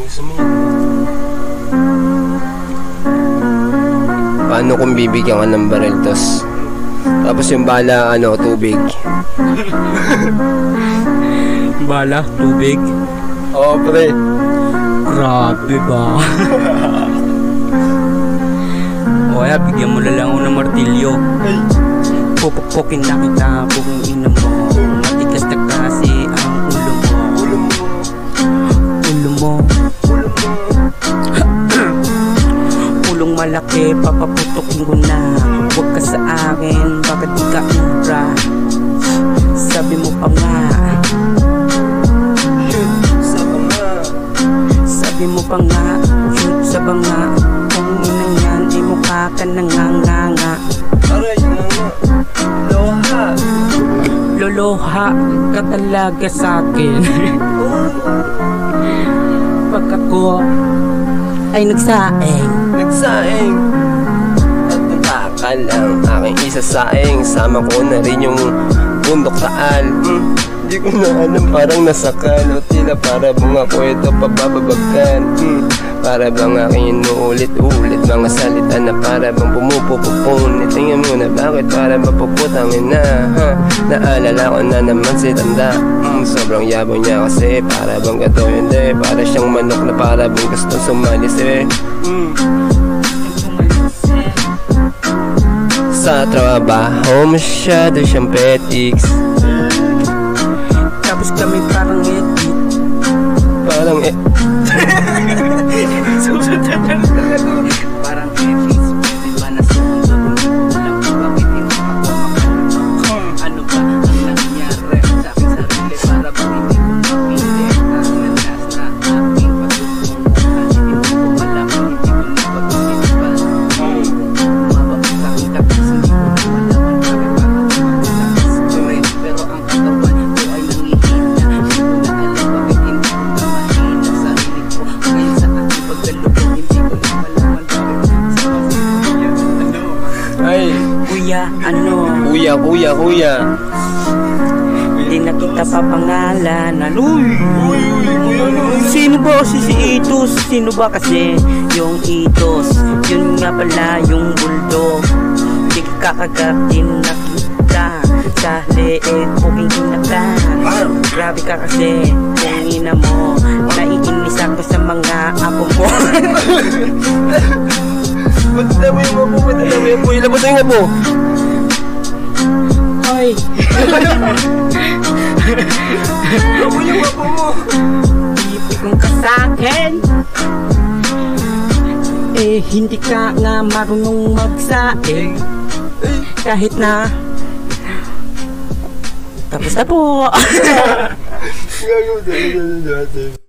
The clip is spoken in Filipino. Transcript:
gusto mo yan. Paano kung bibigyan ka ng baril tapos yung bala, tubig? Bala, tubig? Oo, pre. Grabe ba? O kaya bigyan mo na lang ako ng martilyo. Pupukpukin na kita, pupukin na mo. Matigas na kasi ang ulo mo. Ulo mo. Ulong malaki, papaputokin ko na. Huwag ka sa akin, bakit di ka umbra? Sabi mo pa nga. Sabi mo pa nga, shoot sa banga. Kung inang yan, ay mukha ka nanganganga. Aray, loha. Loloha ka talaga sa'kin. Pag ako ay nagsaing At natakal ang aking isasaing. Sama ko na rin yung bundok taal. Di ko na alam, parang nasakal. O tila para bang ako ito pababagkan. Para bang aking inuulit-ulit mga salita na para bang pumupupupun. Tingnan mo na bakit para mapuputangin na, Naalala ko na naman si Tanda. Sobrang yabang niya kasi para bang gato hindi. Para siyang manok na para bang gustong sumalis Sa trabaho masyado siyang petiks. tapos kami parang Parang parang epics. Pwede ba na sundo? Alam ko bakit hindi ako makakalaman. Ano ba ang nangyari sa aking sarili? Para bang hindi ko mapili ang landas na aking pagtutungo. Kasi hindi ko malaman, hindi ko napag-isipan. Mababas aking takas, hindi ko na malaman. Bakit parang mababas straight, pero ang katawan ko ay nangihina. Hindi ko na alam bakit hindi ko na mahina sarili ko. Ngayon sa aking pagkalubog, hindi ko na malaman bakit sa ay, kuya, kuya. Hindi na kita papangalanan. Sino ba si Itos? Sino ba kasi yung Itos? Yun nga pala yung bulldog. Di kakagatin na kita sa leeg mo kinatan. Grabe ka kasi kung ina mo. Naiinis ako sa mga apo mo. Ba't naman yung apo? Ilabas na yung apo. Hoy! Ako yung apo mo. Ibigong ka sa'kin. Hindi ka nga marunong magsaing. Kahit na tapos na po. Gagawin natin.